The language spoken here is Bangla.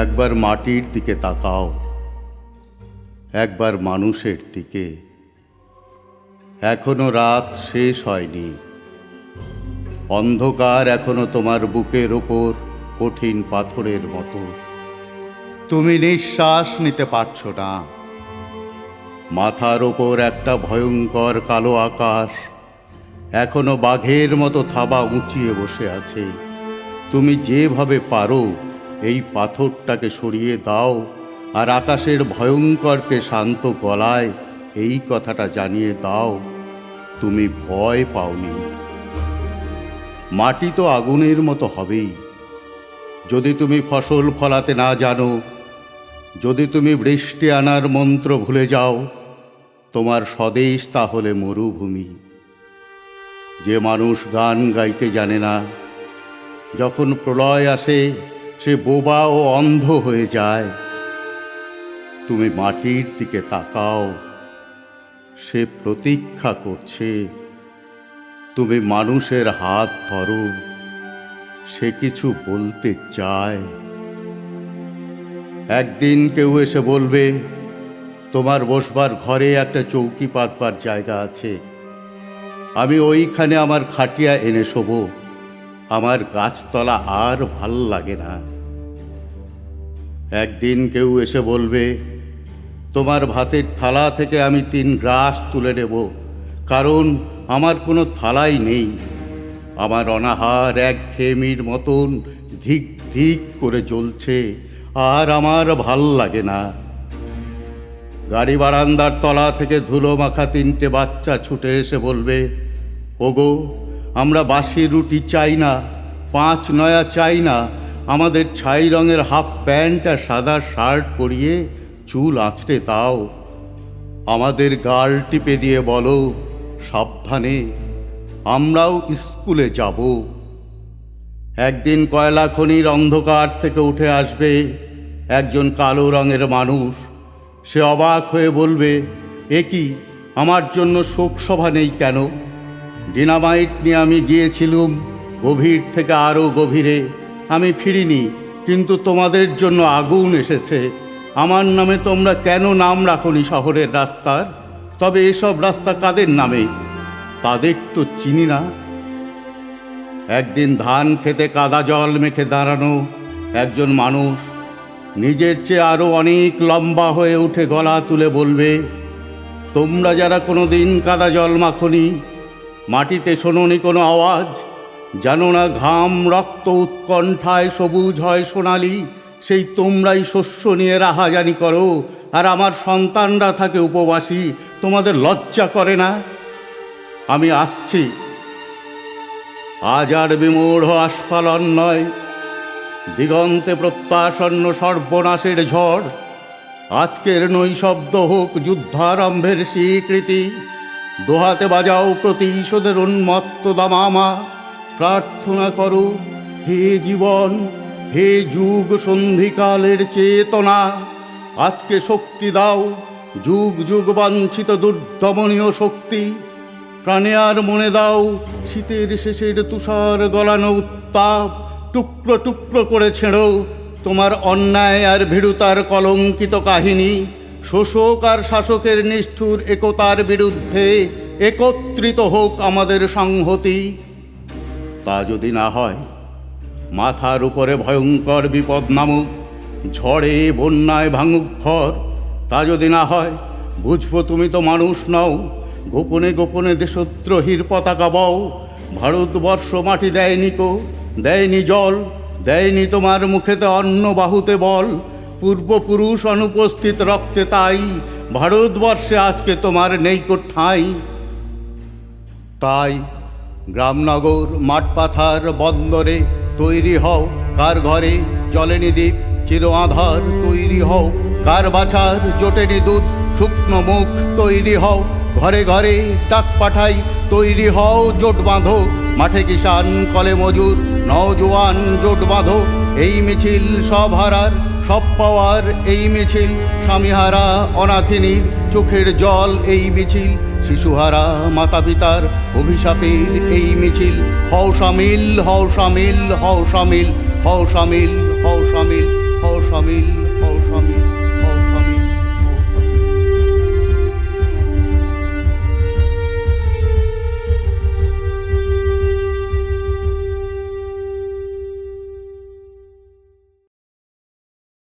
একবার মাটির দিকে তাকাও, একবার মানুষের দিকে। এখনো রাত শেষ হয়নি, অন্ধকার এখনো তোমার বুকের ওপর কঠিন পাথরের মতো। তুমি নিঃশ্বাস নিতে পারছ না। মাথার ওপর একটা ভয়ঙ্কর কালো আকাশ এখনো বাঘের মতো থাবা উঁচিয়ে বসে আছে। তুমি যেভাবে পারো এই পাথরটাকে সরিয়ে দাও, আর আকাশের ভয়ঙ্করকে শান্ত গলায় এই কথাটা জানিয়ে দাও, তুমি ভয় পাওনি। মাটি তো আগুনের মতো হবেই। যদি তুমি ফসল ফলাতে না জানো, যদি তুমি বৃষ্টি আনার মন্ত্র ভুলে যাও, তোমার স্বদেশ তাহলে মরুভূমি। যে মানুষ গান গাইতে জানে না, যখন প্রলয় আসে সে বোবা ও অন্ধ হয়ে যায়। তুমি মাটির দিকে তাকাও, সে প্রতীক্ষা করছে। তুমি মানুষের হাত ধরো, সে কিছু বলতে চায়। একদিন কেউ এসে বলবে, তোমার বসবার ঘরে একটা চৌকি পাতবার জায়গা আছে, আমি ওইখানে আমার খাটিয়া এনে শোবো। আমার গাছতলা আর ভাল লাগে না। একদিন কেউ এসে বলবে, তোমার ভাতের থালা থেকে আমি 3 গ্রাস তুলে নেব, কারণ আমার কোনো থালাই নেই। আমার অনাহার একঘেয়েমির মতন ধিক ধিক করে জ্বলছে, আর আমার ভাল লাগে না। গাড়ি বারান্দার তলা থেকে ধুলো মাখা 3টে বাচ্চা ছুটে এসে বলবে, ওগো, আমরা বাসি রুটি চাই না, 5 নয়া চাই না, আমাদের ছাই রঙের হাফ প্যান্ট আর সাদা শার্ট পরিয়ে চুল আঁচড়ে দাও। আমাদের গাল টিপে দিয়ে বলো, সাবধানে, আমরাও স্কুলে যাব। একদিন কয়লা খনির অন্ধকার থেকে উঠে আসবে একজন কালো রঙের মানুষ। সে অবাক হয়ে বলবে, এ কি, আমার জন্য শোকসভা নেই কেন? ডিনামাইট নিয়ে আমি গিয়েছিলুম গভীর থেকে আরও গভীরে, আমি ফিরিনি, কিন্তু তোমাদের জন্য আগুন এসেছে। আমার নামে তোমরা কেন নাম রাখোনি শহরের রাস্তার? তবে এসব রাস্তা কাদের নামে? তাদের তো চিনি না। একদিন ধান খেতে কাদা জল মেখে দাঁড়ানো একজন মানুষ নিজের চেয়ে আরও অনেক লম্বা হয়ে উঠে গলা তুলে বলবে, তোমরা যারা কোনো দিন কাদা জল মাখনি, মাটিতে শোনোনি কোনো আওয়াজ, জানো না ঘাম রক্ত উৎকণ্ঠায় সবুজ হয় সোনালি, সেই তোমরাই শস্য নিয়ে রাহাজানি করো, আর আমার সন্তানরা থাকে উপবাসী। তোমাদের লজ্জা করে না? আমি আসছি। আজ আর বিমূঢ় আস্ফালন নয়, দিগন্তে প্রত্যাসন্ন সর্বনাশের ঝড়। আজকের নৈশব্দ হোক যুদ্ধারম্ভের স্বীকৃতি। দোহাতে বাজাও প্রতিশোধের উন্মত্ত দামামা। প্রার্থনা করো, হে জীবন, হে যুগ সন্ধিকালের চেতনা, আজকে শক্তি দাও, যুগ যুগ বাঞ্ছিত দুর্দমনীয় শক্তি। প্রাণে আর মনে দাও শীতের শেষের তুষার গলানো উত্তাপ। টুকরো টুকরো করে ছেড়ো তোমার অন্যায় আর ভীরুতার কলঙ্কিত কাহিনী। শোষক আর শাসকের নিষ্ঠুর একতার বিরুদ্ধে একত্রিত হোক আমাদের সংহতি। তা যদি না হয়, মাথার উপরে ভয়ঙ্কর বিপদ নামুক, ঝড়ে বন্যায় ভাঙুক ঘর। তা যদি না হয়, বুঝবো তুমি তো মানুষ নও। গোপনে গোপনে দেশদ্রোহীর পতাকা বও। ভারতবর্ষ মাটি দেয়নি কো, দেয়নি জল, দেয়নি তোমার মুখেতে অন্ন, বাহুতে বল। পূর্বপুরুষ অনুপস্থিত রক্তে তাই ভারতবর্ষে আজকে তোমার নেই কো ঠাঁই। তাই গ্রামনগর মাঠপাথার বন্দরে তৈরি হও, কার ঘরে জ্বলেনি দ্বীপ চির আধার তৈরি হও, কার বাছার জোটেনি দুধ শুকনো মুখ তৈরি হও। ঘরে ঘরে ডাক পাঠাই, তৈরি হও, জোট বাঁধো। মাঠে কিষান, কলে মজুর, নওজোয়ান জোট বাঁধো। এই মিছিল সব হারার সব পাওয়ার, এই মিছিল স্বামীহারা অনাথিনীর চোখের জল, এই মিছিল শিশুহারা মাতা পিতার অভিশাপের, এই মিছিল। হও শামিল, হও শামিল, হও শামিল, হও শামিল, হও শামিল। হও সামিল, হও সামিল।